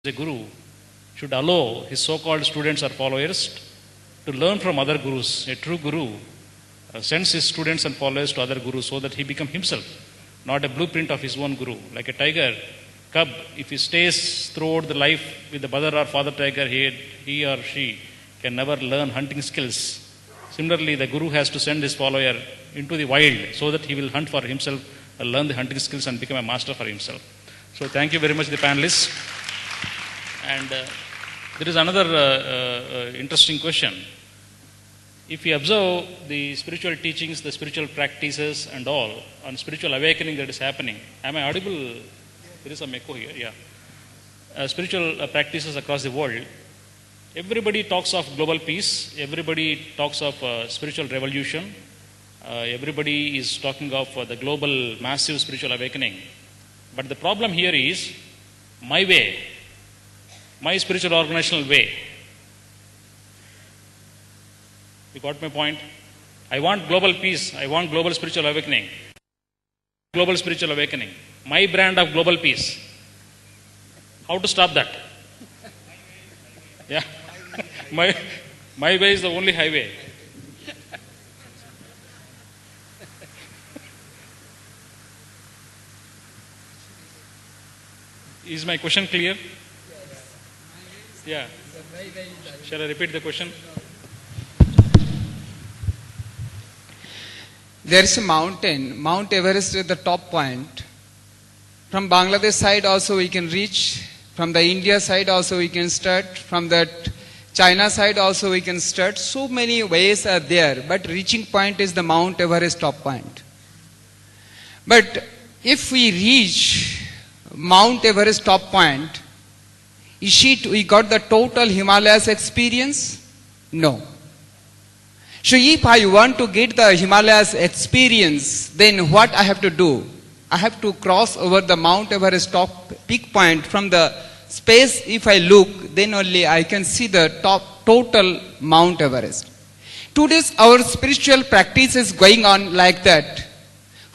a guru should allow his so-called students or followers to learn from other gurus. A true guru sends his students and followers to other gurus so that he becomes himself, not a blueprint of his own guru. Like a tiger cub, if he stays throughout the life with the mother or father tiger, he or she can never learn hunting skills. Similarly, the guru has to send his follower into the wild so that he will hunt for himself, learn the hunting skills and become a master for himself. So thank you very much, the panelists. And there is another interesting question. If we observe the spiritual teachings, the spiritual practices and all, on spiritual awakening that is happening, am I audible? There is some echo here, yeah. Spiritual practices across the world, everybody talks of global peace, everybody talks of spiritual revolution, everybody is talking of the global massive spiritual awakening. But the problem here is my way, my spiritual organizational way. You got my point? I want global peace, I want global spiritual awakening. Global spiritual awakening. My brand of global peace. How to stop that? Yeah. My way is the only highway. Is my question clear? Yeah. Shall I repeat the question? There is a mountain, Mount Everest at the top point. From Bangladesh side also we can reach. From the India side also we can start. From that China side also we can start. So many ways are there. But reaching point is the Mount Everest top point. But if we reach Mount Everest top point, we got the total Himalayas experience? No. So if I want to get the Himalayas experience, then what I have to do? I have to cross over the Mount Everest top peak point. From the space, if I look, then only I can see the total Mount Everest. Today's our spiritual practice is going on like that.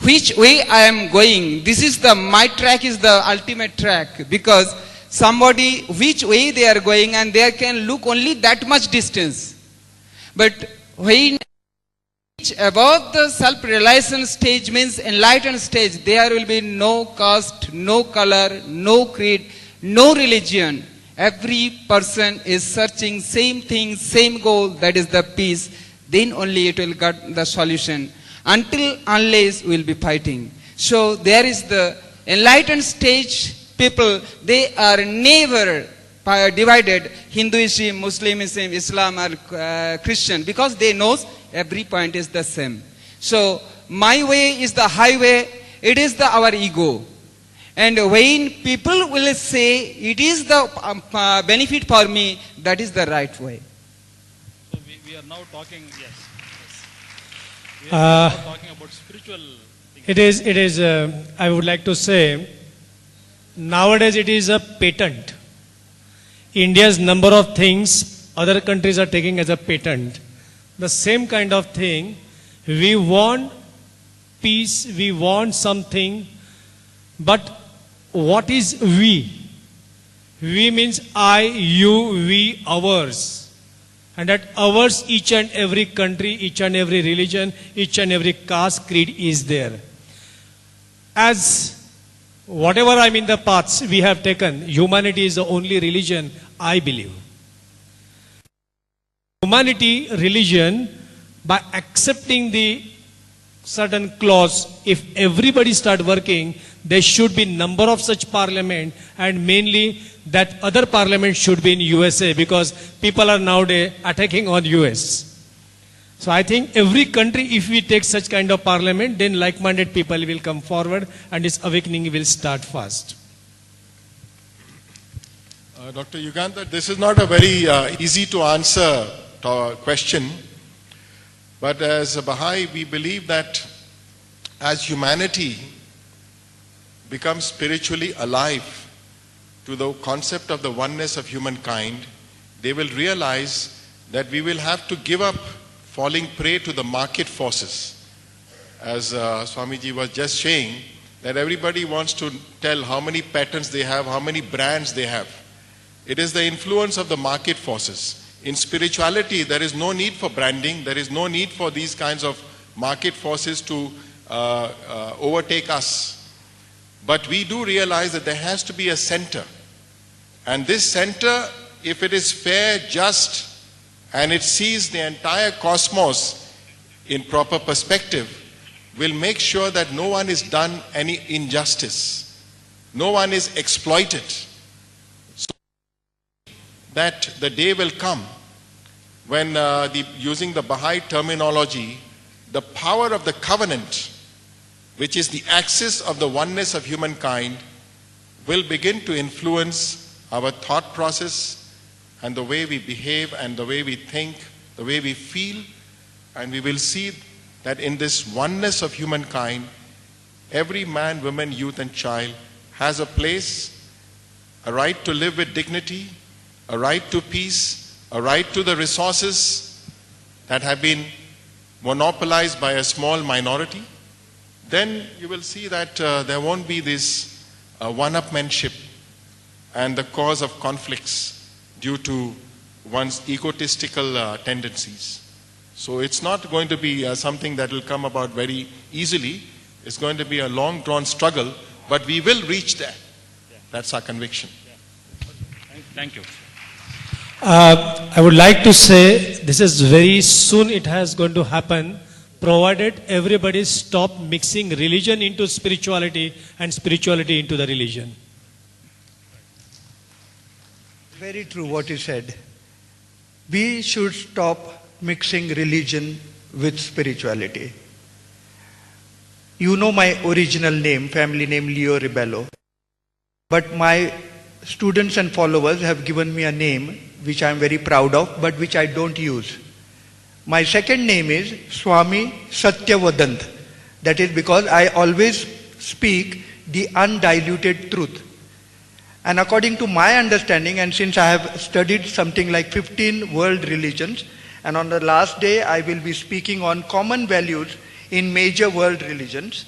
Which way I am going? This is my track is the ultimate track, because somebody, which way they are going, and they can look only that much distance. But when reach above the self-realization stage, means enlightened stage, there will be no caste, no color, no creed, no religion. Every person is searching same thing, same goal, that is the peace. Then only it will get the solution. Unless we will be fighting. So there is the enlightened stage people, they are never divided Hinduism, Muslimism, Islam or Christian, because they know every point is the same. So my way is the highway, it is our ego. And when people will say it is the benefit for me, that is the right way. So we are now talking, yes. We are now talking about spiritual things. It is, I would like to say, nowadays it is a patent. India's number of things other countries are taking as a patent. The same kind of thing, we want peace, we want something, but what is we? We means I, you, we, ours. And at ours, each and every country, each and every religion, each and every caste, creed is there. As whatever the paths we have taken, humanity is the only religion, I believe. Humanity, religion, by accepting the certain clause, if everybody start working, there should be number of such parliament, and mainly that other parliament should be in USA, because people are nowadays attacking on US. So I think every country, if we take such kind of parliament, then like-minded people will come forward and this awakening will start fast. Dr. Yugandhar, this is not a very easy to answer question, but as a Baha'i, we believe that as humanity becomes spiritually alive to the concept of the oneness of humankind, they will realize that we will have to give up falling prey to the market forces. As Swamiji was just saying, that everybody wants to tell how many patents they have, how many brands they have. It is the influence of the market forces. In spirituality, there is no need for branding. There is no need for these kinds of market forces to overtake us. But we do realize that there has to be a center. And this center, if it is fair, just, and it sees the entire cosmos in proper perspective, will make sure that no one is done any injustice. No one is exploited. So that the day will come when, using the Baha'i terminology, the power of the covenant, which is the axis of the oneness of humankind, will begin to influence our thought process and the way we behave and the way we think, the way we feel, and we will see that in this oneness of humankind, every man, woman, youth and child has a place, a right to live with dignity, a right to peace, a right to the resources that have been monopolized by a small minority. Then you will see that there won't be this one-upmanship and the cause of conflicts due to one's egotistical tendencies. So it's not going to be something that will come about very easily. It's going to be a long drawn struggle, but we will reach there. That's our conviction. Thank you. I would like to say this is very soon it has going to happen, provided everybody stop mixing religion into spirituality and spirituality into the religion. Very true what you said. We should stop mixing religion with spirituality. You know my original name, family name Leo Ribello. But my students and followers have given me a name which I am very proud of, but which I don't use. My second name is Swami Satyavadant. That is because I always speak the undiluted truth. And according to my understanding, and since I have studied something like 15 world religions, and on the last day I will be speaking on common values in major world religions.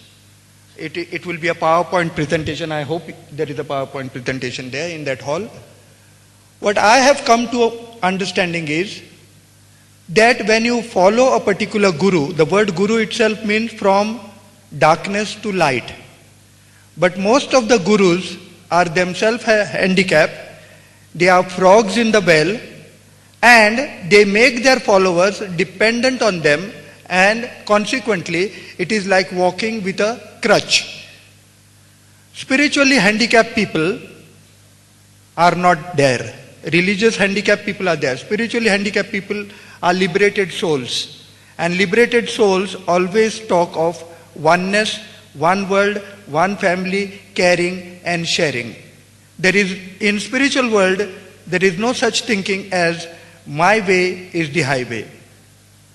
It will be a PowerPoint presentation. I hope there is a PowerPoint presentation there in that hall. What I have come to understanding is that when you follow a particular guru, the word guru itself means from darkness to light. But most of the gurus are themselves handicapped. They are frogs in the well, and they make their followers dependent on them, and consequently it is like walking with a crutch. Spiritually handicapped people are not there. Religious handicapped people are there. Spiritually handicapped people are liberated souls. And liberated souls always talk of oneness, one world, one family, caring and sharing. There is, in spiritual world, there is no such thinking as my way is the highway.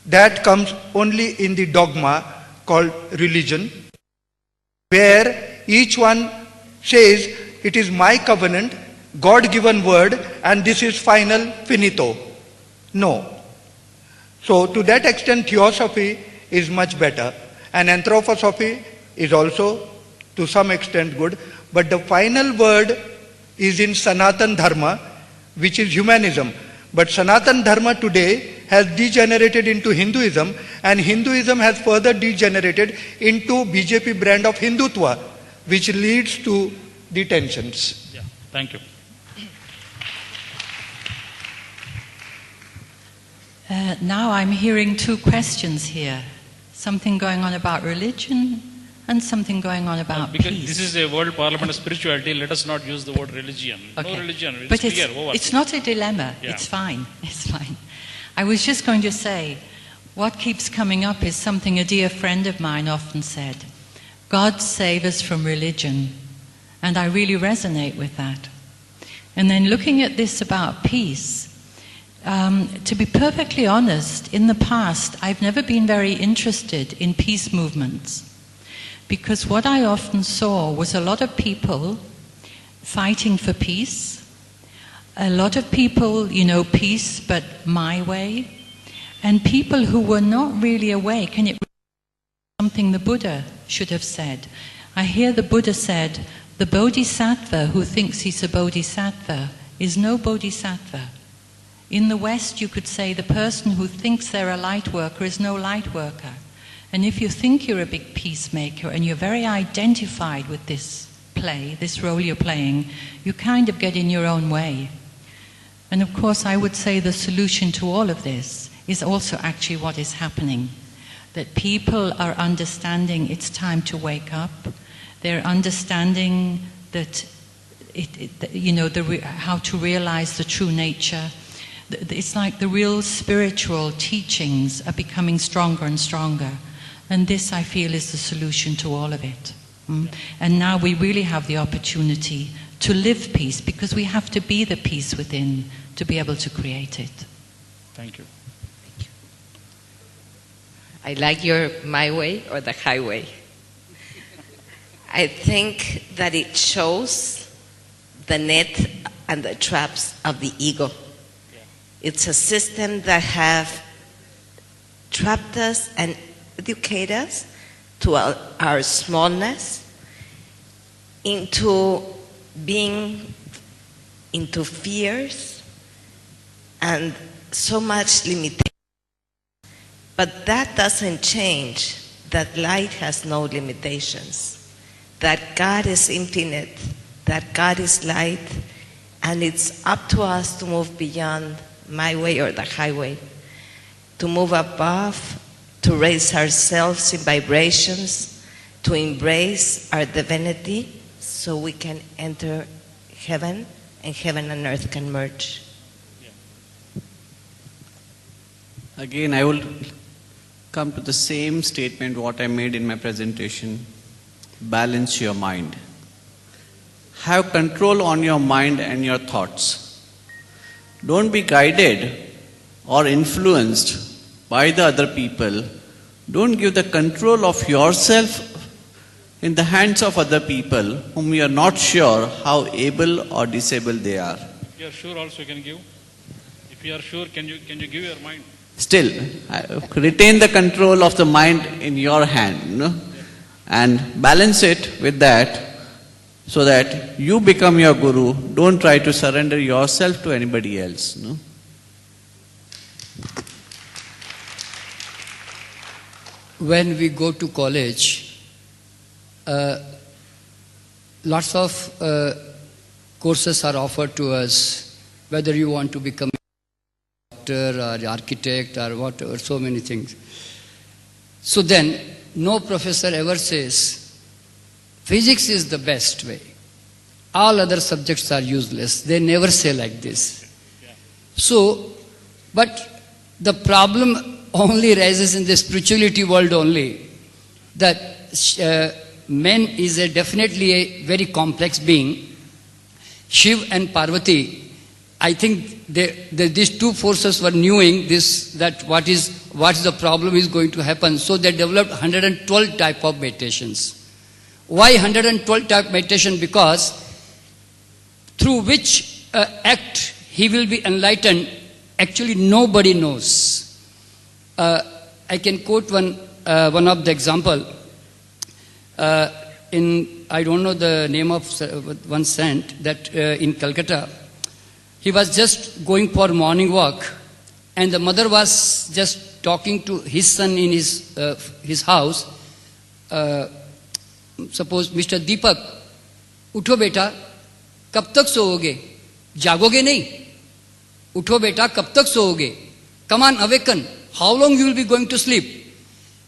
That comes only in the dogma called religion, where each one says it is my covenant, God-given word, and this is final, finito. No. So to that extent, theosophy is much better, and anthroposophy is also to some extent good, but the final word is in Sanatan Dharma, which is humanism. But Sanatan Dharma today has degenerated into Hinduism, and Hinduism has further degenerated into BJP brand of Hindutva, which leads to the tensions. Yeah, thank you. Now I'm hearing two questions here. Something going on about religion and something going on about because peace. This is a World Parliament of Spirituality, let us not use the word religion. Okay. No religion, it's But clear, over. it's not a dilemma. Yeah. It's fine. It's fine. I was just going to say, what keeps coming up is something a dear friend of mine often said. God save us from religion. And I really resonate with that. And then looking at this about peace, to be perfectly honest, in the past, I've never been very interested in peace movements. Because what I often saw was a lot of people fighting for peace, a lot of people, peace, but my way, and people who were not really awake, and it was something the Buddha should have said. I hear the Buddha said, the bodhisattva who thinks he's a bodhisattva is no bodhisattva. In the West, you could say the person who thinks they're a light worker is no light worker. And if you think you're a big peacemaker and you're very identified with this play, this role you're playing, you kind of get in your own way. And of course, I would say the solution to all of this is also actually what is happening. That people are understanding it's time to wake up. They're understanding that how to realize the true nature. It's like the real spiritual teachings are becoming stronger and stronger. And this, I feel, is the solution to all of it. And now we really have the opportunity to live peace, because we have to be the peace within to be able to create it. Thank you. I like your my way or the highway. I think that it shows the net and the traps of the ego. It's a system that have trapped us and educated us to our smallness, into being into fears and so much limitation. But that doesn't change that light has no limitations, that God is infinite, that God is light, and it's up to us to move beyond my way or the highway, to move above, to raise ourselves in vibrations, to embrace our divinity so we can enter heaven and heaven and earth can merge. Again, I will come to the same statement what I made in my presentation. Balance your mind. Have control on your mind and your thoughts. Don't be guided or influenced by the other people. Don't give the control of yourself in the hands of other people whom you are not sure how able or disabled they are. If you are sure also you can give. If you are sure, can you give your mind? Still, retain the control of the mind in your hand, and balance it with that so that you become your guru. Don't try to surrender yourself to anybody else. When we go to college, lots of courses are offered to us, whether you want to become a doctor or architect or whatever, so many things. So then, no professor ever says, physics is the best way. All other subjects are useless. They never say like this. So, but the problem only rises in the spirituality world only, that man is definitely a very complex being. Shiv and Parvati, I think these two forces were knowing this, that what is the problem is going to happen. So they developed 112 type of meditations. Why 112 type meditation? Because through which act he will be enlightened, actually nobody knows. I can quote one of the example. I don't know the name of one saint, that in Calcutta, he was just going for morning walk, and the mother was just talking to his son in his house. Suppose, Mr. Deepak, उठो बेटा, कब तक सोओगे? जागोगे नहीं? उठो बेटा, कब तक सोओगे? Come on, awaken. How long you will be going to sleep?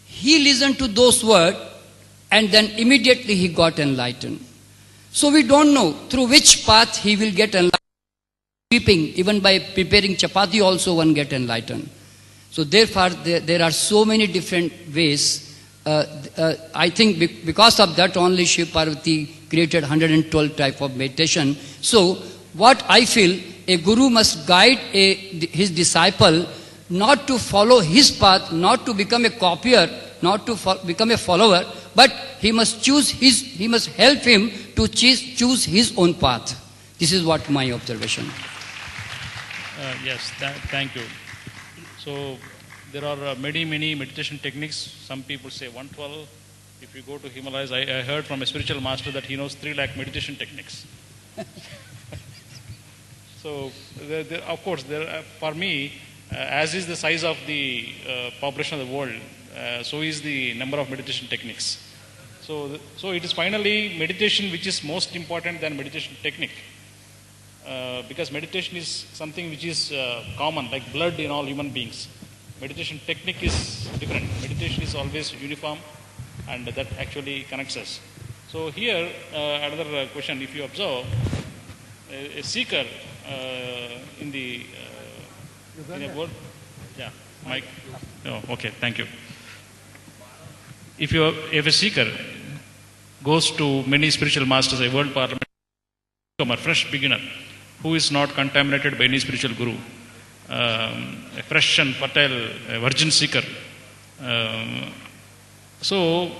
He listened to those words, and then immediately he got enlightened. So we don't know through which path he will get enlightened. Sleeping, even by preparing chapati also one get enlightened. So therefore there are so many different ways. I think because of that only Shiv Parvati created 112 type of meditation. So what I feel, a guru must guide his disciple not to follow his path, not to become a copier, not to become a follower, but he must he must help him to choose his own path. This is what my observation. Yes, thank you. So there are many meditation techniques. Some people say 112. If you go to Himalayas, I heard from a spiritual master that he knows 3 lakh meditation techniques. So, of course, for me, as is the size of the population of the world, so is the number of meditation techniques. So it is finally meditation which is most important than meditation technique. Because meditation is something which is common, like blood in all human beings. Meditation technique is different. Meditation is always uniform, and that actually connects us. So here, another question, if you observe, a seeker in the world, yeah, Mike. Oh, okay, thank you. If a seeker goes to many spiritual masters, a world parliament, a fresh beginner who is not contaminated by any spiritual guru, a fresh and fertile virgin seeker. So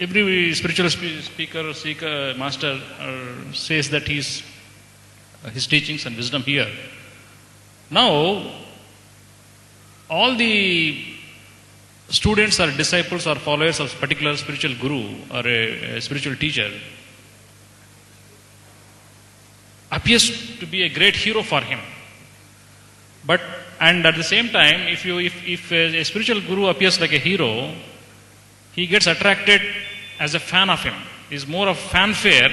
every spiritual speaker, seeker, master says that his teachings and wisdom here. Now, all the students or disciples or followers of particular spiritual guru or a spiritual teacher appears to be a great hero for him. But, and at the same time, if a spiritual guru appears like a hero, he gets attracted as a fan of him. It's more of fanfare,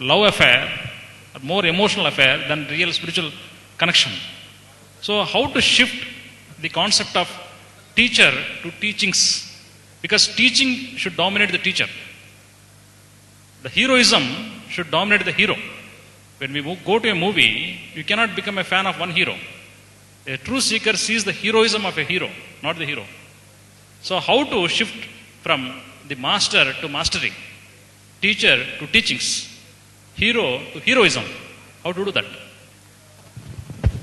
love affair, or more emotional affair than real spiritual connection. So how to shift the concept of teacher to teachings? Because teaching should dominate the teacher. The heroism should dominate the hero. When we go to a movie, you cannot become a fan of one hero. A true seeker sees the heroism of a hero, not the hero. So how to shift from the master to mastery, teacher to teachings, hero to heroism? How to do that?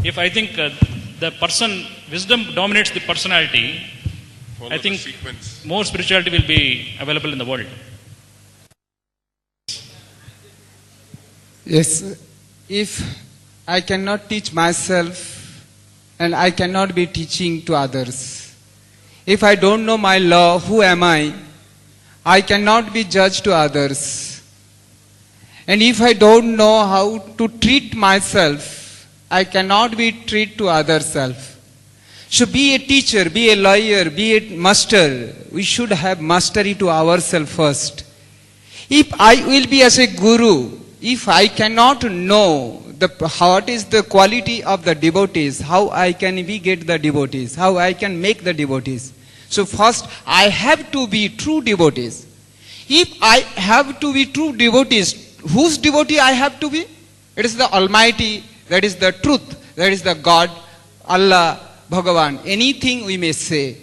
If I think the person, wisdom dominates the personality, I think more spirituality will be available in the world. Yes, if I cannot teach myself and I cannot be teaching to others, if I don't know my law, who am I cannot be judged to others. And if I don't know how to treat myself, I cannot be treated to other self. So be a teacher, be a lawyer, be a master, we should have mastery to ourselves first. If I will be as a guru, if I cannot know what is the quality of the devotees, how I can we get the devotees, how I can make the devotees. So first I have to be true devotees. If I have to be true devotees, whose devotee I have to be? It is the Almighty, that is the truth, that is the God, Allah, Bhagavan, anything we may say.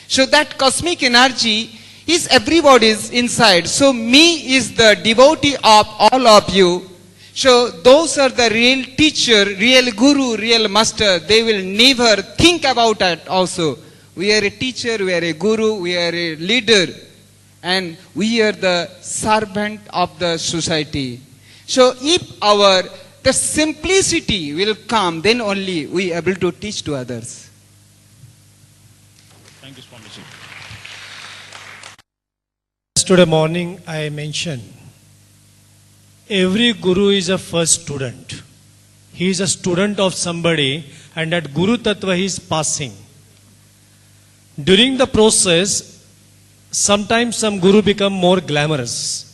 So that cosmic energy is everybody's inside. So me is the devotee of all of you. So those are the real teacher, real guru, real master. They will never think about that also. We are a teacher, we are a guru, we are a leader. And we are the servant of the society. So if the simplicity will come, then only we are able to teach to others. Thank you, Swamiji. Today morning I mentioned, every guru is a first student. He is a student of somebody, and that Guru Tattva he is passing. During the process, sometimes some guru become more glamorous.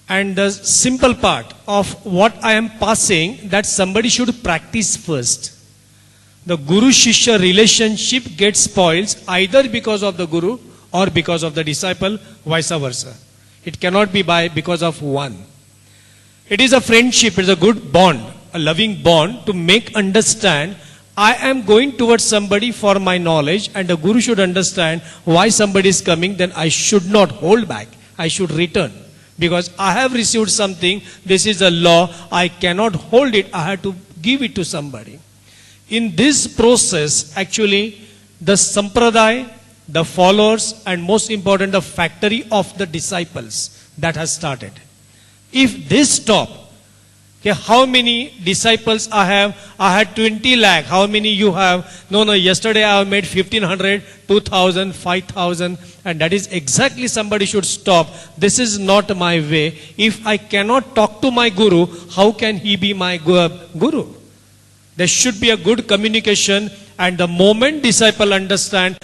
And the simple part of what I am passing, that somebody should practice first. The Guru-Shishya relationship gets spoiled either because of the guru or because of the disciple, vice versa. It cannot be because of one. It is a friendship, it is a good bond, a loving bond to make understand I am going towards somebody for my knowledge, and the guru should understand why somebody is coming, then I should not hold back. I should return. Because I have received something, this is a law, I cannot hold it, I have to give it to somebody. In this process, actually, the sampradaya, the followers, and most important, the factory of the disciples that has started. If this stop, okay, how many disciples I have? I had 20 lakh. How many you have? No, yesterday I have made 1500, 2000, 5000, And that is exactly somebody should stop. This is not my way. If I cannot talk to my guru, how can he be my guru? There should be a good communication, and the moment disciple understand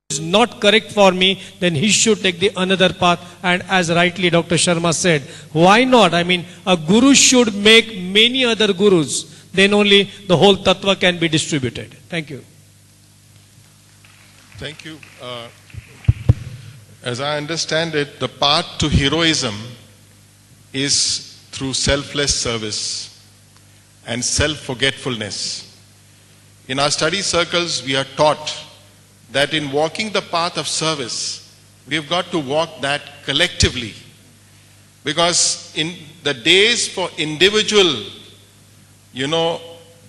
is not correct for me, then he should take the another path. And as rightly Dr. Sharma said, why not? I mean, a guru should make many other gurus. Then only the whole tattva can be distributed. Thank you. Thank you. As I understand it, the path to heroism is through selfless service and self-forgetfulness. In our study circles, we are taught that in walking the path of service, we have got to walk that collectively. Because in the days for individual,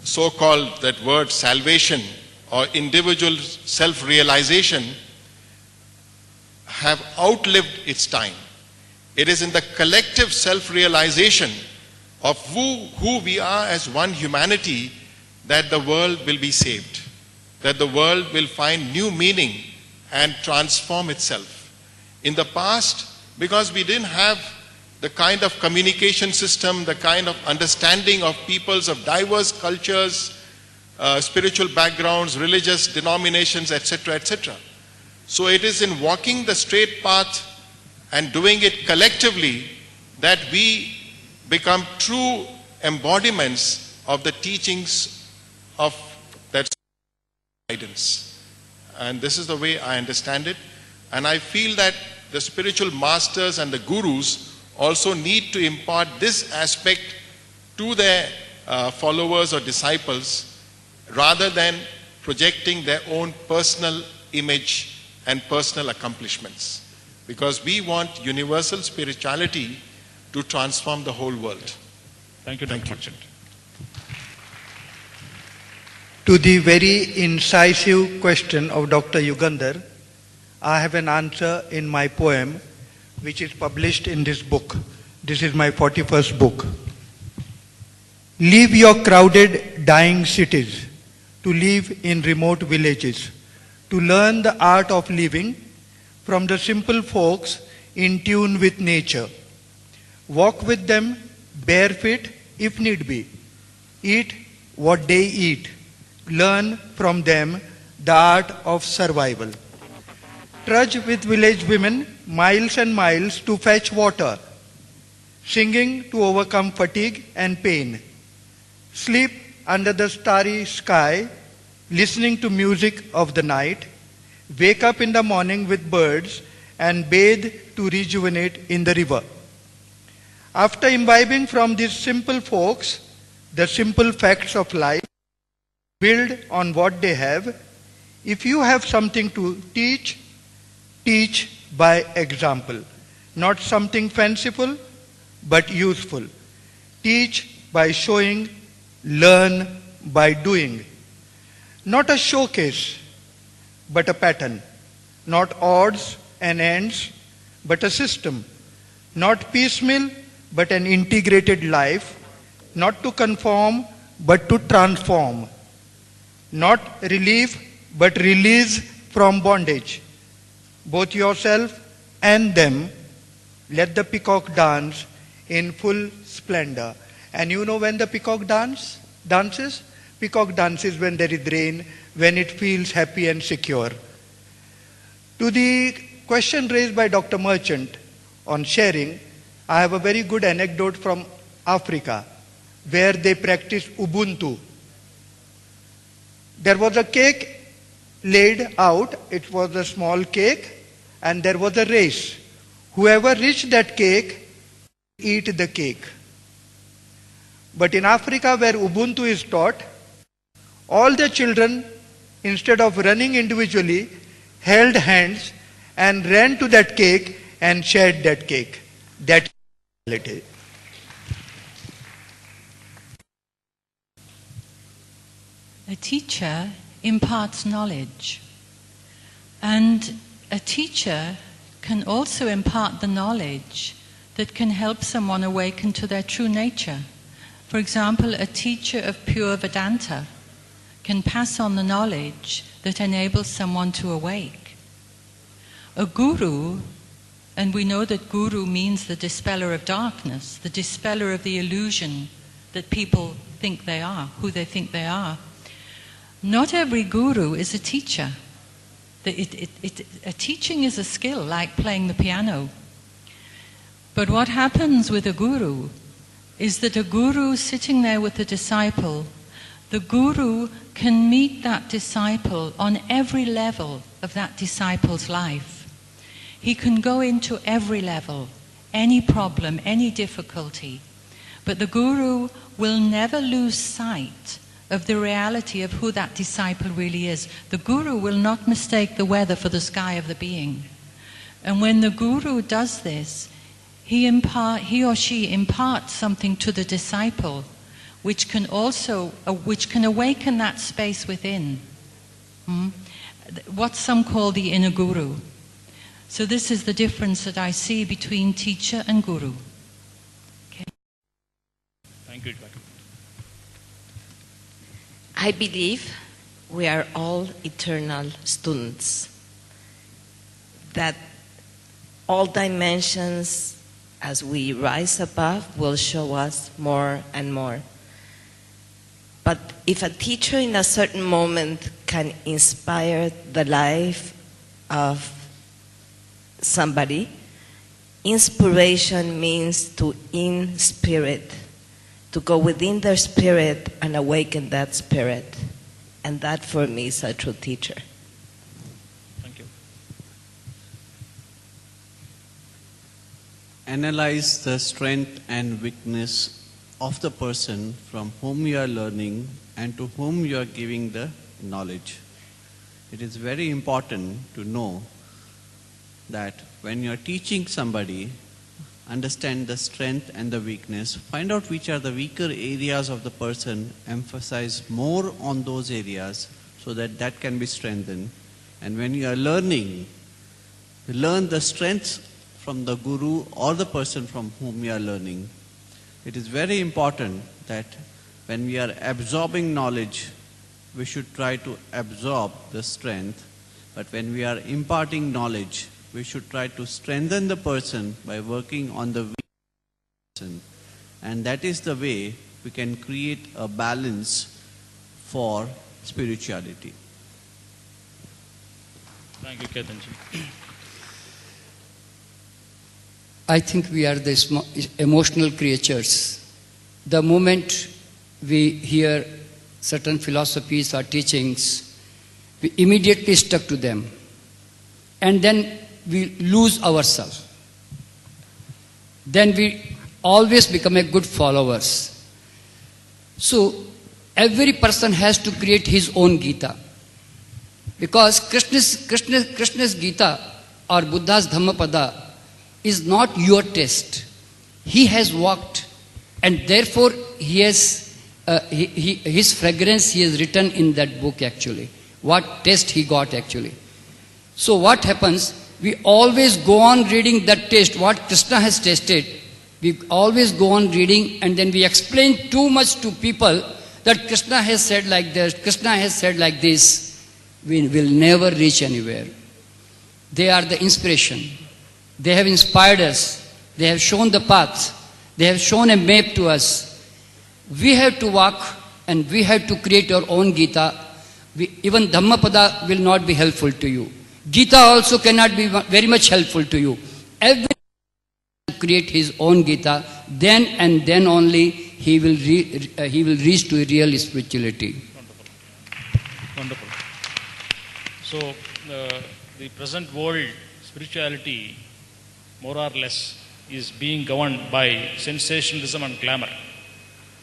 so-called that word salvation or individual self-realization have outlived its time. It is in the collective self-realization of who we are as one humanity that the world will be saved, that the world will find new meaning and transform itself. In the past, because we didn't have the kind of communication system, the kind of understanding of peoples of diverse cultures, spiritual backgrounds, religious denominations, etc., etc. So it is in walking the straight path and doing it collectively that we become true embodiments of the teachings of that guidance. And this is the way I understand it. And I feel that the spiritual masters and the gurus also need to impart this aspect to their followers or disciples rather than projecting their own personal image and personal accomplishments. Because we want universal spirituality to transform the whole world. Thank you, Dr. Merchant. To the very incisive question of Dr. Yugandhar, I have an answer in my poem, which is published in this book. This is my 41st book. Leave your crowded, dying cities to live in remote villages, to learn the art of living from the simple folks in tune with nature. Walk with them barefoot if need be. Eat what they eat. Learn from them the art of survival. Trudge with village women miles and miles to fetch water, singing to overcome fatigue and pain. Sleep under the starry sky, listening to music of the night. Wake up in the morning with birds and bathe to rejuvenate in the river. After imbibing from these simple folks the simple facts of life, build on what they have. If you have something to teach, teach by example. Not something fanciful, but useful. Teach by showing, learn by doing. Not a showcase, but a pattern. Not odds and ends, but a system. Not piecemeal, but an integrated life. Not to conform, but to transform. Not relief, but release from bondage. Both yourself and them. Let the peacock dance in full splendor. And you know when the peacock dances? Peacock dances when there is rain, when it feels happy and secure. To the question raised by Dr. Merchant on sharing, I have a very good anecdote from Africa, where they practice Ubuntu. There was a cake laid out, it was a small cake, and there was a race. Whoever reached that cake, eat the cake. But in Africa, where Ubuntu is taught, all the children, instead of running individually, held hands and ran to that cake and shared that cake. That is reality. A teacher imparts knowledge, and a teacher can also impart the knowledge that can help someone awaken to their true nature. For example, a teacher of pure Vedanta can pass on the knowledge that enables someone to awake. A guru, and we know that guru means the dispeller of darkness, the dispeller of the illusion that people think they are, who they think they are. Not every guru is a teacher. A teaching is a skill, like playing the piano. But what happens with a guru is that a guru sitting there with a disciple, the guru can meet that disciple on every level of that disciple's life. He can go into every level, any problem, any difficulty. But the guru will never lose sight of the reality of who that disciple really is. The guru will not mistake the weather for the sky of the being. And when the guru does this, he or she imparts something to the disciple which can awaken that space within. What some call the inner guru. So this is the difference that I see between teacher and guru. Okay. Thank you. I believe we are all eternal students, that all dimensions as we rise above will show us more and more. But if a teacher in a certain moment can inspire the life of somebody, inspiration means to in-spirit, to go within their spirit and awaken that spirit. And that for me is a true teacher. Thank you. Analyze the strength and weakness of the person from whom you are learning and to whom you are giving the knowledge. It is very important to know that when you are teaching somebody, understand the strength and the weakness, find out which are the weaker areas of the person, emphasize more on those areas so that that can be strengthened. And when you are learning, learn the strengths from the guru or the person from whom you are learning. It is very important that when we are absorbing knowledge, we should try to absorb the strength. But when we are imparting knowledge, we should try to strengthen the person by working on the weak person. And that is the way we can create a balance for spirituality. Thank you, Ketanji. I think we are the emotional creatures. The moment we hear certain philosophies or teachings, we immediately stuck to them. And then we lose ourselves. Then we always become a good followers. So every person has to create his own Gita. Because Krishna's Gita or Buddha's Dhammapada is not your test. He has walked, and therefore he has his fragrance he has written in that book actually. What test he got actually. So what happens? We always go on reading that taste, what Krishna has tasted. We always go on reading, and then we explain too much to people that Krishna has said like this, Krishna has said like this. We will never reach anywhere. They are the inspiration. They have inspired us. They have shown the path. They have shown a map to us. We have to walk, and we have to create our own Gita. Even Dhammapada will not be helpful to you. Gita also cannot be very much helpful to you. Everyone has to create his own Gita, then and then only he will reach to real spirituality. Wonderful. So, the present world spirituality, more or less, is being governed by sensationalism and glamour.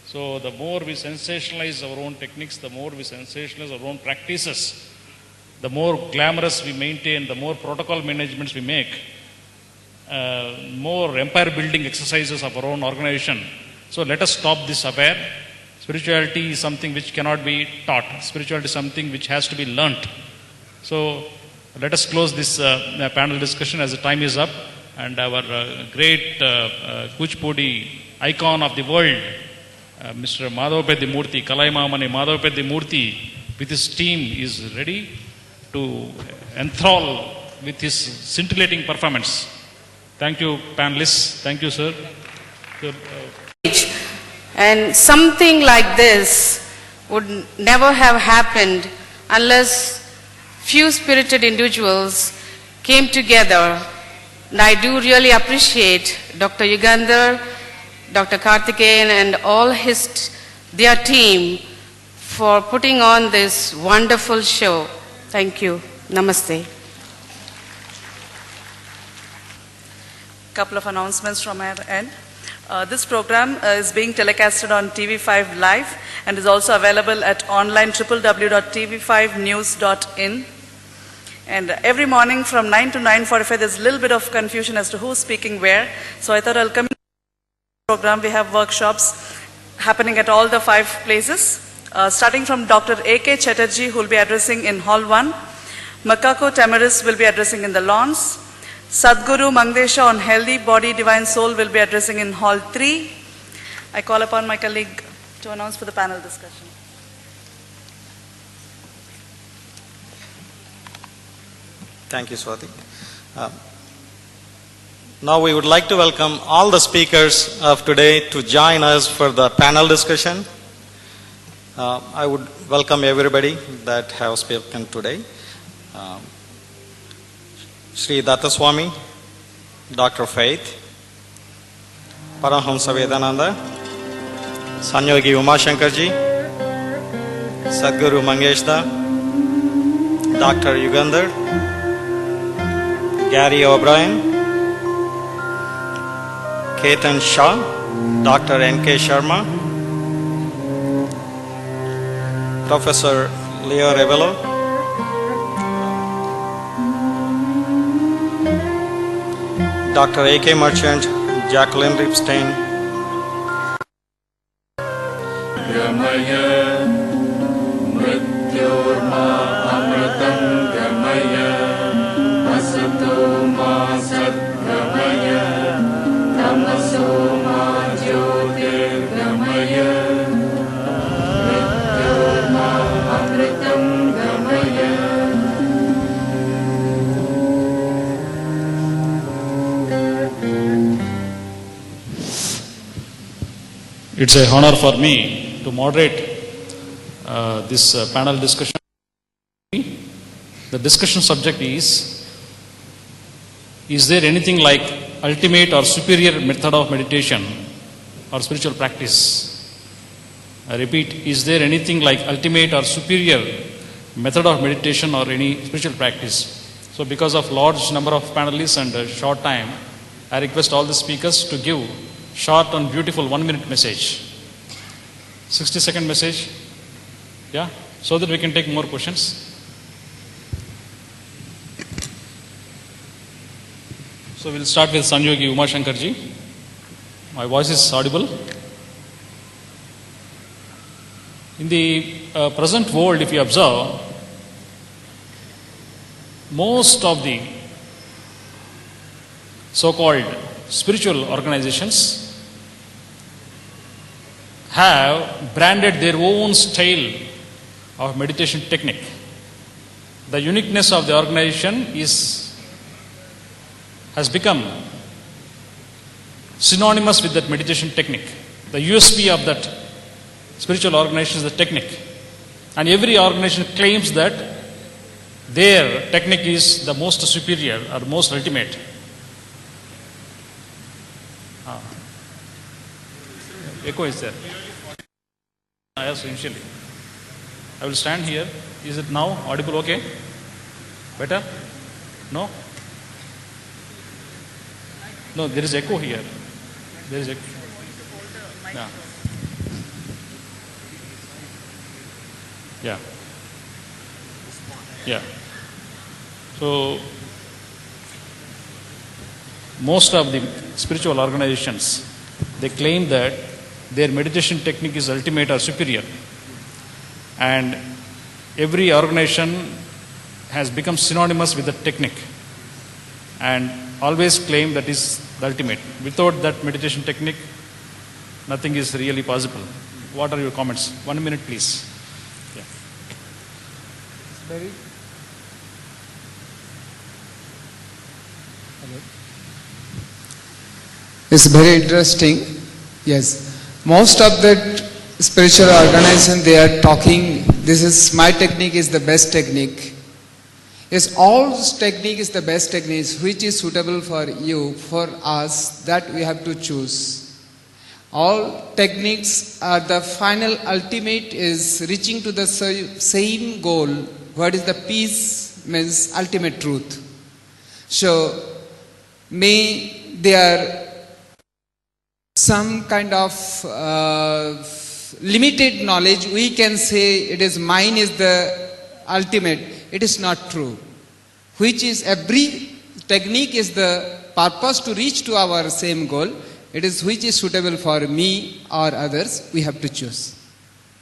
So, the more we sensationalize our own techniques, the more we sensationalize our own practices, the more glamorous we maintain, the more protocol managements we make, more empire building exercises of our own organization. So let us stop this affair. Spirituality is something which cannot be taught. Spirituality is something which has to be learnt. So let us close this panel discussion as the time is up, and our great Kuchipudi icon of the world, Mr. Madhavapeddi Murthy, Kalaimamani Madhavapeddi Murthy, with his team is ready to enthrall with his scintillating performance. Thank you, panelists. Thank you, sir. And something like this would never have happened unless few spirited individuals came together. And I do really appreciate Dr. Yugandhar, Dr. Karthikeyan and all their team for putting on this wonderful show. Thank you. Namaste. Couple of announcements from our end. This program is being telecasted on TV5 Live and is also available at online www.tv5news.in. And every morning from 9 to 9:45, there's a little bit of confusion as to who's speaking where. So I thought I'll come in the program. We have workshops happening at all the 5 places. Starting from Dr. A.K. Chatterjee, who will be addressing in Hall 1. Makako Tamaris will be addressing in the lawns. Sadhguru Mangdesha on Healthy Body, Divine Soul will be addressing in Hall 3. I call upon my colleague to announce for the panel discussion. Thank you, Swati. Now we would like to welcome all the speakers of today to join us for the panel discussion. I would welcome everybody that have spoken today. Sri Dattaswami, Dr. Faith, Paramahamsa Vedananda, Sanyogi Umashankarji, Sadhguru Mangeshda, Dr. Yugandhar, Gary O'Brien, Ketan Shah, Dr. N.K. Sharma, Professor Leo Rebello, Dr. A.K. Merchant, Jacqueline Ripstein, Gamaya Mrityorma Amritam Gamaya Asato Ma Sat Gamaya Tamaso Ma Jyotir Gamaya Mrityorma Amritam Gamaya. It's an honor for me to moderate this panel discussion. The discussion subject is there anything like ultimate or superior method of meditation or spiritual practice? I repeat, is there anything like ultimate or superior method of meditation or any spiritual practice? So because of large number of panelists and short time, I request all the speakers to give short and beautiful 1-minute message. 60-second message. Yeah, so that we can take more questions. So we'll start with Sanyogi Umashankarji. My voice is audible. In the present world, if you observe, most of the so-called spiritual organizations have branded their own style of meditation technique. The uniqueness of the organization has become synonymous with that meditation technique. The USP of that spiritual organization is the technique. And every organization claims that their technique is the most superior or most ultimate. Echo is there. Yes, initially. I will stand here. Is it now audible? Okay. Better? No? No, there is echo here. There is echo. Yeah. Yeah. Yeah. So, most of the spiritual organizations, they claim that their meditation technique is ultimate or superior. And every organization has become synonymous with the technique and always claim that is the ultimate. Without that meditation technique, nothing is really possible. What are your comments? 1 minute, please. Yeah. It's very interesting. Yes. Most of the spiritual organization, they are talking, this is my technique is the best technique. Yes, all technique is the best technique, which is suitable for you, for us, that we have to choose. All techniques are the final ultimate is reaching to the same goal. What is the peace means ultimate truth. So, may there some kind of limited knowledge, we can say it is mine is the ultimate. It is not true. Which is every technique is the purpose to reach to our same goal. It is which is suitable for me or others. We have to choose.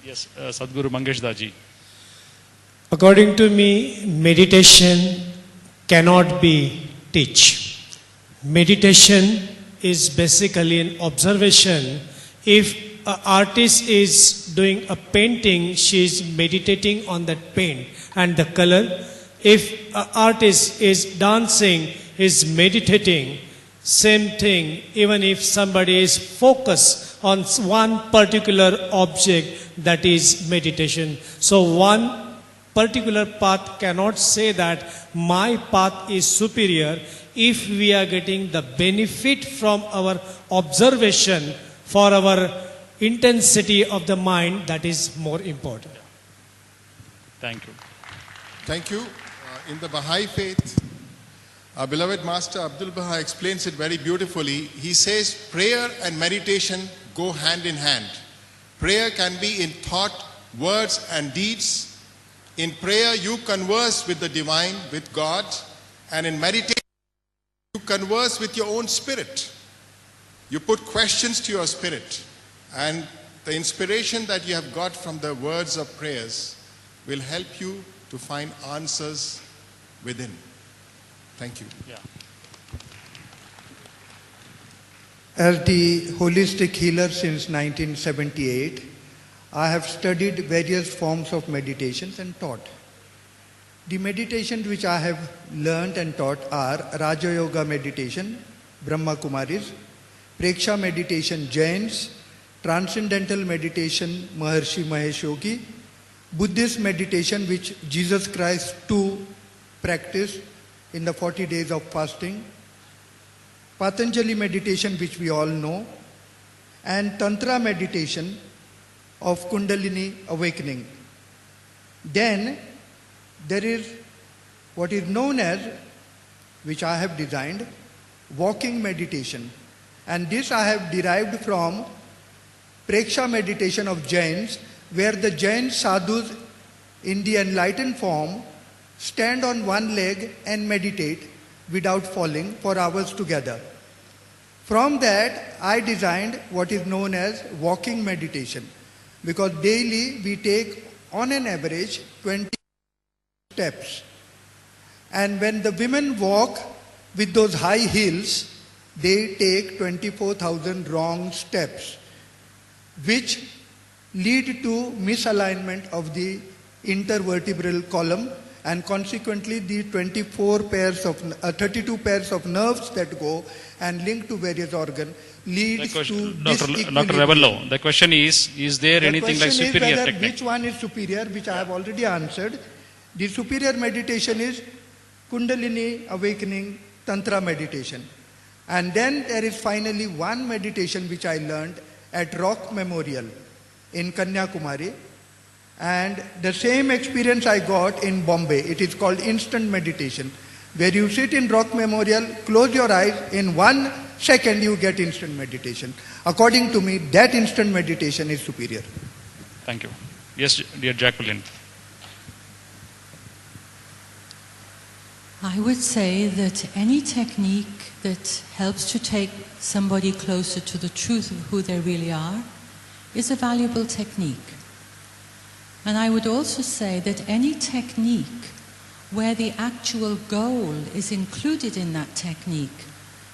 Yes, Sadhguru Mangesh Daji. According to me, meditation cannot be teach. Meditation is basically an observation. If an artist is doing a painting, she is meditating on that paint and the color. If an artist is dancing, is meditating. Same thing, even if somebody is focused on one particular object, that is meditation. So one particular path cannot say that my path is superior if we are getting the benefit from our observation for our intensity of the mind, that is more important. Thank you. Thank you. In the Baha'i faith, our beloved Master Abdul Baha explains it very beautifully. He says prayer and meditation go hand in hand. Prayer can be in thought, words and deeds. In prayer you converse with the divine, with God, and in meditation you converse with your own spirit. You put questions to your spirit, and the inspiration that you have got from the words of prayers will help you to find answers within. Thank you. Yeah. As the holistic healer since 1978, I have studied various forms of meditations and taught. The meditations which I have learned and taught are Raja Yoga meditation, Brahma Kumaris, Preksha meditation, Jains, Transcendental meditation, Maharshi Mahesh Yogi, Buddhist meditation which Jesus Christ too practiced in the 40 days of fasting, Patanjali meditation which we all know, and Tantra meditation of Kundalini awakening. Then there is what is known as, which I have designed, walking meditation. And this I have derived from Preksha meditation of Jains, where the Jain sadhus in the enlightened form stand on one leg and meditate without falling for hours together. From that, I designed what is known as walking meditation, because daily we take on an average 20 steps. And when the women walk with those high heels, they take 24,000 wrong steps, which lead to misalignment of the intervertebral column, and consequently the 32 pairs of nerves that go and link to various organs leads to disequilibrium. Dr. Ravello, the question is there anything like superior technique? Which one is superior, which I have already answered. The superior meditation is Kundalini awakening Tantra meditation. And then there is finally one meditation which I learned at Rock Memorial in Kanyakumari. And the same experience I got in Bombay. It is called instant meditation, where you sit in Rock Memorial, close your eyes, in 1 second you get instant meditation. According to me, that instant meditation is superior. Thank you. Yes, dear Jacqueline. I would say that any technique that helps to take somebody closer to the truth of who they really are is a valuable technique. And I would also say that any technique where the actual goal is included in that technique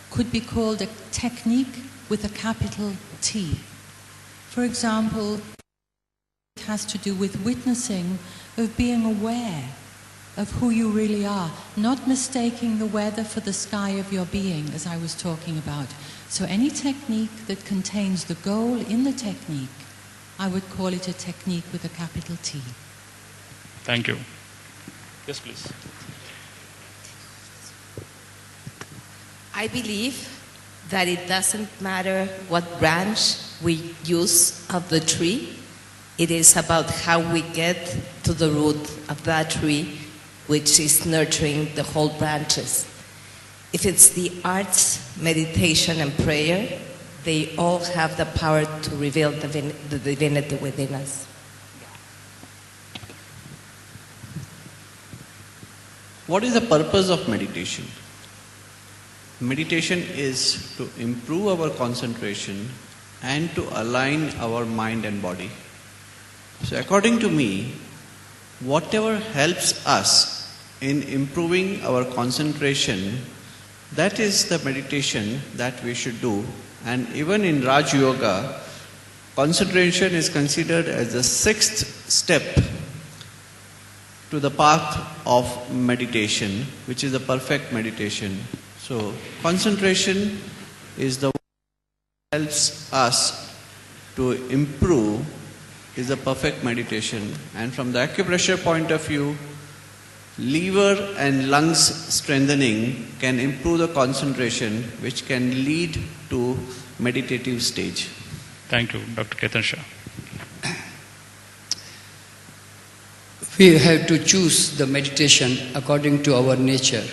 could be called a technique with a capital T. For example, it has to do with witnessing, of being aware of who you really are, not mistaking the weather for the sky of your being, as I was talking about. So any technique that contains the goal in the technique, I would call it a technique with a capital T. Thank you. Yes, please. I believe that it doesn't matter what branch we use of the tree. It is about how we get to the root of that tree, which is nurturing the whole branches. If it's the arts, meditation, and prayer, they all have the power to reveal the divinity within us. What is the purpose of meditation? Meditation is to improve our concentration and to align our mind and body. So according to me, whatever helps us in improving our concentration, that is the meditation that we should do. And even in Raj Yoga, concentration is considered as the sixth step to the path of meditation, which is the perfect meditation. So concentration is the one that helps us to improve, is the perfect meditation. And from the acupressure point of view, liver and lungs strengthening can improve the concentration, which can lead to meditative stage. Thank you, Dr. Ketan Shah. We have to choose the meditation according to our nature.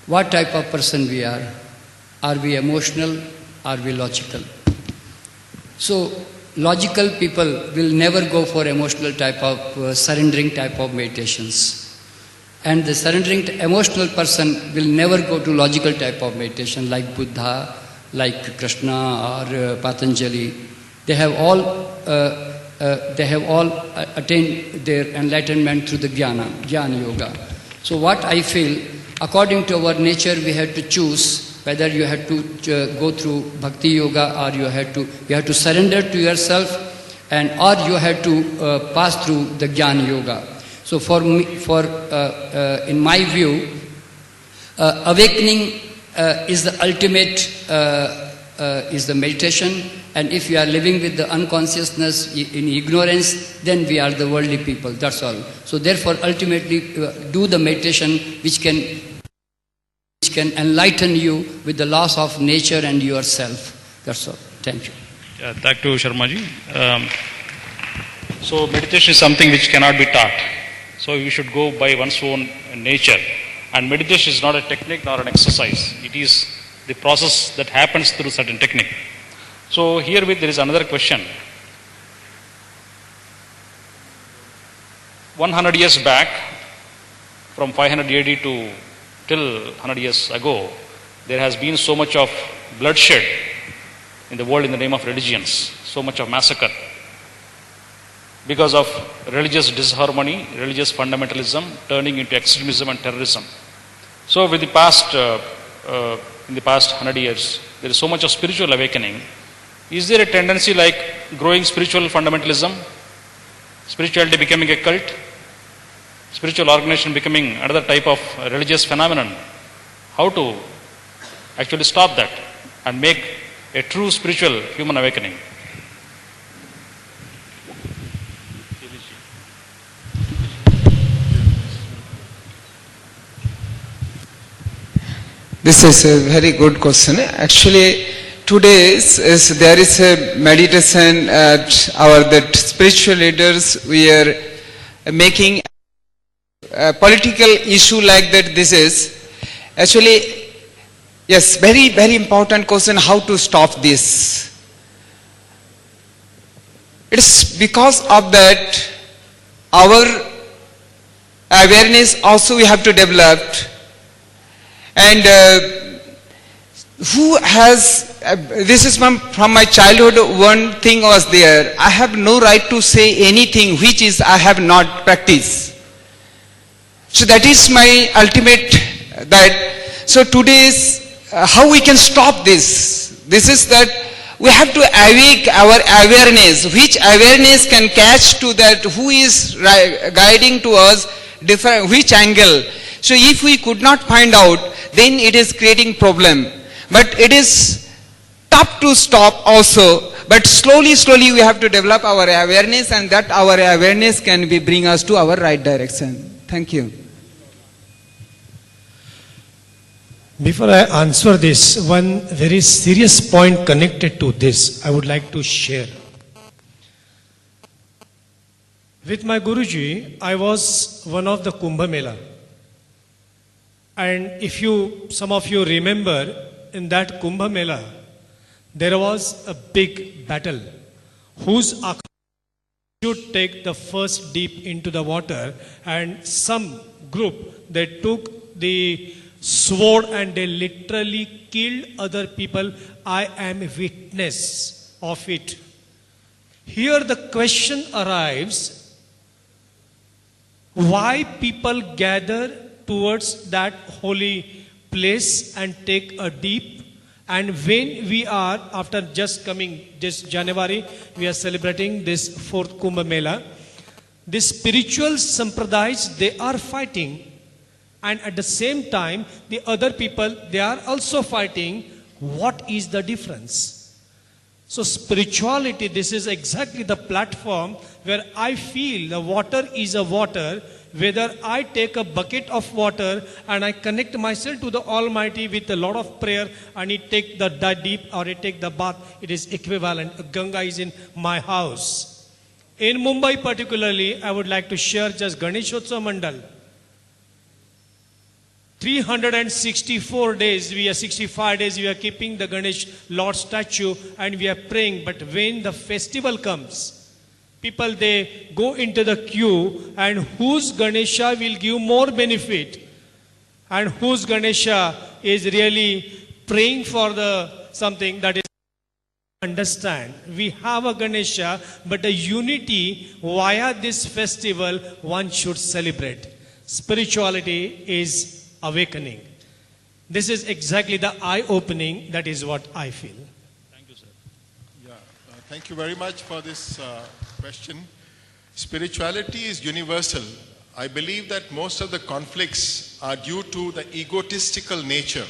What type of person we are? Are we emotional? Are we logical? So, logical people will never go for emotional type of surrendering type of meditations. And the surrendering emotional person will never go to logical type of meditation like Buddha, like Krishna or Patanjali. They have all attained their enlightenment through the Jnana Yoga. So what I feel, according to our nature, we have to choose whether you have to go through Bhakti Yoga or you have to surrender to yourself, and or you have to pass through the Jnana Yoga. So for me, in my view, awakening is the ultimate is the meditation. And if you are living with the unconsciousness in ignorance, then we are the worldly people, that's all. So therefore, ultimately, do the meditation which can enlighten you with the loss of nature and yourself. That's all. Thank you. Thank you, Sharmaji. So meditation is something which cannot be taught. So you should go by one's own nature. And meditation is not a technique nor an exercise. It is the process that happens through certain technique. So herewith there is another question. 100 years back, from 500 AD to till 100 years ago, there has been so much of bloodshed in the world in the name of religions, so much of massacre because of religious disharmony, religious fundamentalism turning into extremism and terrorism. So with the past, in the past 100 years, there is so much of spiritual awakening. Is there a tendency like growing spiritual fundamentalism, spirituality becoming a cult, spiritual organization becoming another type of religious phenomenon? How to actually stop that and make a true spiritual human awakening? This is a very good question. Actually, today there is a meditation at our spiritual leaders. We are making a political issue like that. This is actually, yes, very, very important question, how to stop this. It's because of that our awareness also we have to develop. And who has, this is from my childhood, one thing was there. I have no right to say anything which is I have not practiced. So that is my ultimate, that, so today's, how we can stop this? This is that we have to awake our awareness, which awareness can catch to that who is guiding to us which angle. So if we could not find out, then it is creating problem. But it is tough to stop also. But slowly we have to develop our awareness, and that our awareness can bring us to our right direction. Thank you. Before I answer this, one very serious point connected to this, I would like to share. With my Guruji, I was one of the Kumbh Mela. And if some of you remember, in that Kumbh Mela, there was a big battle. Whose Akha should take the first dip into the water, and some group, they took the sword and they literally killed other people. I am a witness of it. Here the question arrives, why people gather towards that holy place and take a dip? And when we are, after just coming this January, we are celebrating this 4th Kumbh Mela. The spiritual sampradayas, they are fighting. And at the same time, the other people, they are also fighting. What is the difference? So spirituality, this is exactly the platform where I feel the water is a water. Whether I take a bucket of water and I connect myself to the Almighty with a lot of prayer, and I take the dip or I take the bath, it is equivalent. Ganga is in my house. In Mumbai particularly, I would like to share just Ganeshotsav Mandal. 364 days, 65 days, we are keeping the Ganesh Lord statue and we are praying. But when the festival comes, people, they go into the queue, and whose Ganesha will give more benefit, and whose Ganesha is really praying for the something that is understand. We have a Ganesha, but the unity via this festival one should celebrate. Spirituality is awakening. This is exactly the eye-opening. That is what I feel. Thank you, sir. Yeah, thank you very much for this question. Spirituality is universal. I believe that most of the conflicts are due to the egotistical nature.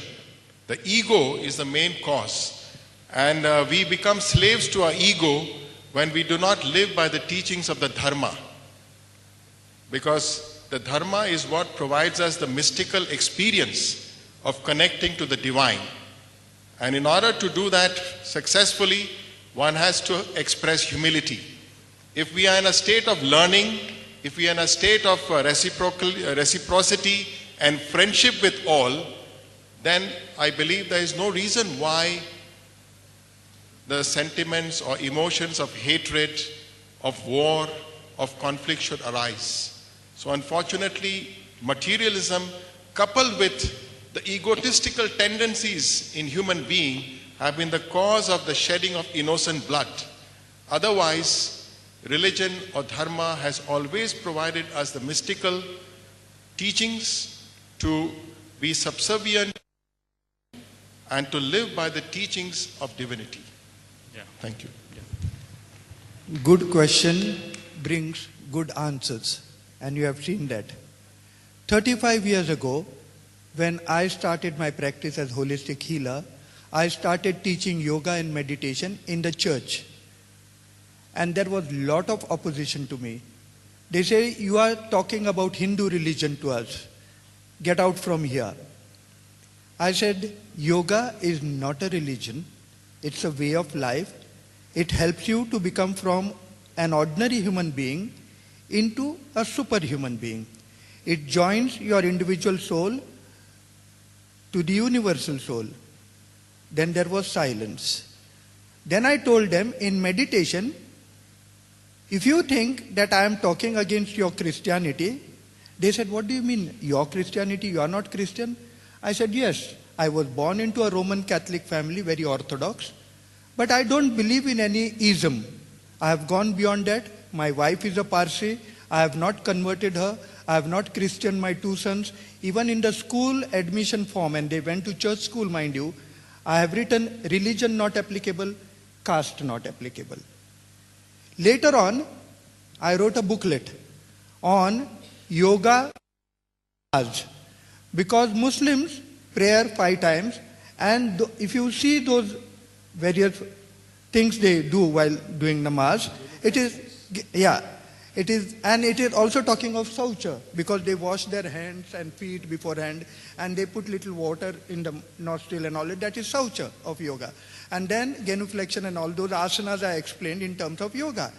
The ego is the main cause, and we become slaves to our ego when we do not live by the teachings of the Dharma, because the Dharma is what provides us the mystical experience of connecting to the divine. And in order to do that successfully, one has to express humility. If we are in a state of learning, if we are in a state of reciprocity and friendship with all, then I believe there is no reason why the sentiments or emotions of hatred, of war, of conflict should arise. So unfortunately, materialism coupled with the egotistical tendencies in human being have been the cause of the shedding of innocent blood. Otherwise, religion or dharma has always provided us the mystical teachings to be subservient and to live by the teachings of divinity. Yeah. Thank you. Yeah. Good question brings good answers, and you have seen that. 35 years ago, when I started my practice as holistic healer, I started teaching yoga and meditation in the church. And there was a lot of opposition to me. They say, you are talking about Hindu religion to us. Get out from here. I said, yoga is not a religion. It's a way of life. It helps you to become from an ordinary human being into a superhuman being. It joins your individual soul to the universal soul. Then there was silence. Then I told them, in meditation, if you think that I am talking against your Christianity, they said, what do you mean, your Christianity, you are not Christian? I said, yes, I was born into a Roman Catholic family, very orthodox, but I don't believe in any ism. I have gone beyond that. My wife is a Parsi. I have not converted her. I have not Christianed my two sons. Even in the school admission form, and they went to church school, mind you, I have written religion not applicable, caste not applicable. Later on, I wrote a booklet on yoga namaz. Because Muslims pray 5 times, and if you see those various things they do while doing namaz, it is, and it is also talking of saucha, because they wash their hands and feet beforehand, and they put little water in the nostril and all that is saucha of yoga. And then genuflection and all those asanas are explained in terms of yoga.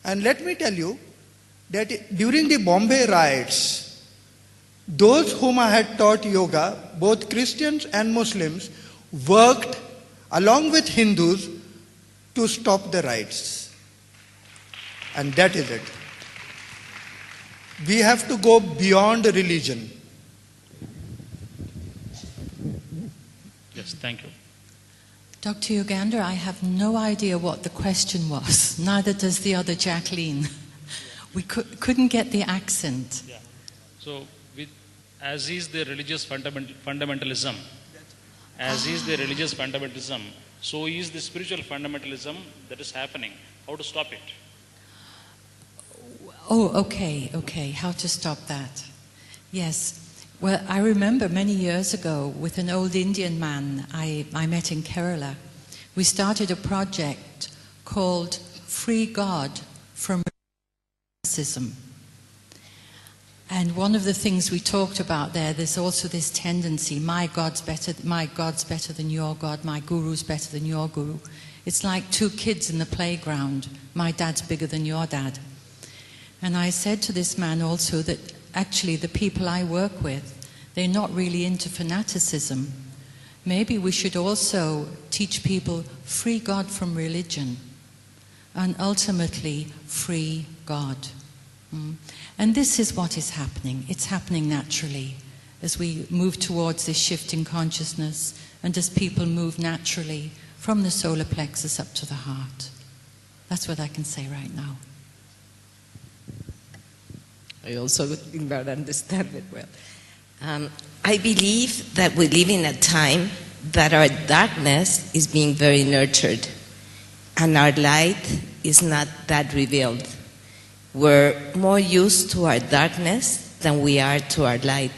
And let me tell you that during the Bombay riots, those whom I had taught yoga, both Christians and Muslims, worked along with Hindus to stop the riots. And that is it. We have to go beyond religion. Yes, thank you. Dr. Yogander, I have no idea what the question was. Neither does the other Jacqueline. We couldn't get the accent. Yeah. So, as is the religious fundamentalism, so is the spiritual fundamentalism that is happening. How to stop it? Oh, okay. How to stop that? Yes. Well, I remember many years ago with an old Indian man I met in Kerala. We started a project called Free God from Racism. And one of the things we talked about there's also this tendency, my God's better than your God, my guru's better than your guru. It's like 2 kids in the playground, my dad's bigger than your dad. And I said to this man also that actually the people I work with, they're not really into fanaticism. Maybe we should also teach people free God from religion and ultimately free God. And this is what is happening. It's happening naturally as we move towards this shift in consciousness and as people move naturally from the solar plexus up to the heart. That's what I can say right now. I also think that I understand it well. I believe that we live in a time that our darkness is being very nurtured and our light is not that revealed. We're more used to our darkness than we are to our light.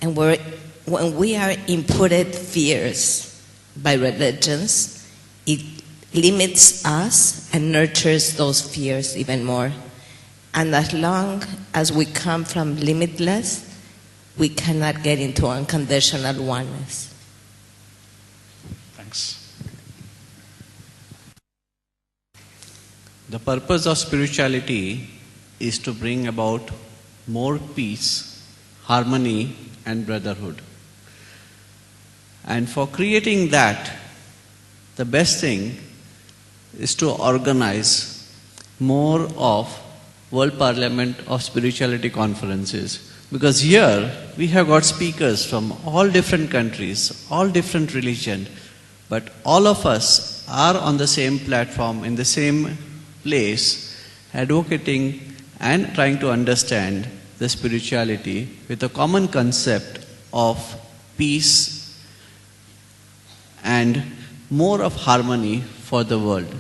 And when we are inputted fears by religions, it limits us and nurtures those fears even more. And as long as we come from limitless, we cannot get into unconditional oneness. Thanks. The purpose of spirituality is to bring about more peace, harmony, and brotherhood. And for creating that, the best thing is to organize more of World Parliament of Spirituality conferences. Because here we have got speakers from all different countries, all different religions, but all of us are on the same platform, in the same place, advocating and trying to understand the spirituality with a common concept of peace and more of harmony for the world.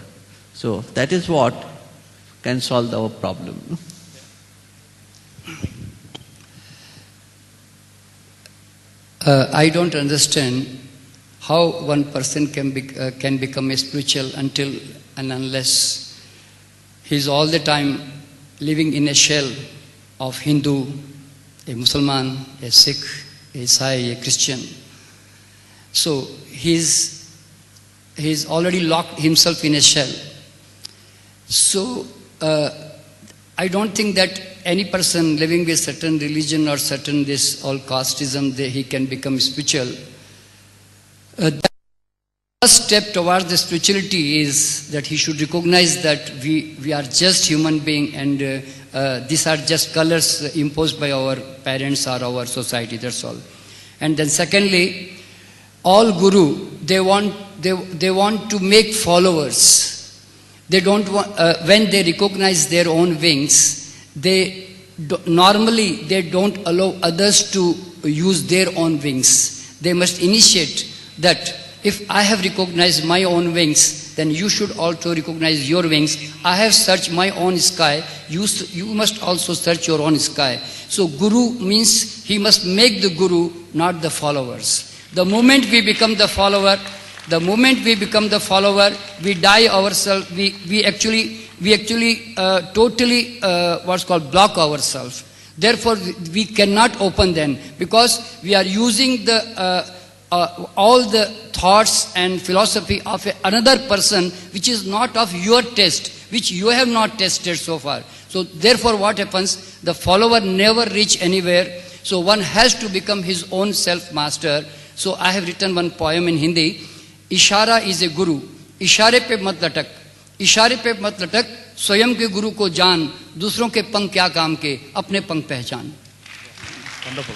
So that is what can solve our problem. I don't understand how one person can become a spiritual until and unless he is all the time living in a shell of Hindu, a Muslim, a Sikh, a Isai, a Christian. So he's already locked himself in a shell. So I don't think that any person living with certain religion or certain this all casteism, he can become spiritual. The first step towards the spirituality is that he should recognize that we are just human beings and these are just colors imposed by our parents or our society, that's all. And then secondly, all guru, they want to make followers. They don't want, when they recognize their own wings, normally they don't allow others to use their own wings. They must initiate that if I have recognized my own wings, then you should also recognize your wings. I have searched my own sky, you must also search your own sky. So Guru means he must make the Guru, not the followers. The moment we become the follower, we die ourselves, we actually totally what's called block ourselves. Therefore, we cannot open them because we are using the all the thoughts and philosophy of another person which is not of your taste, which you have not tested so far. So therefore what happens? The follower never reach anywhere. So one has to become his own self-master. So I have written one poem in Hindi. Ishara is a guru. इशारे पे मत लटक, इशारे पे मत लटक, स्वयं के गुरु को जान, दूसरों के पंख क्या काम के, अपने पंख पहचान. Wonderful.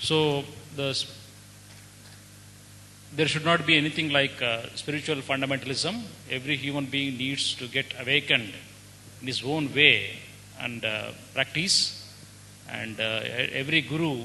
So there should not be anything like spiritual fundamentalism. Every human being needs to get awakened in his own way and practice. And every guru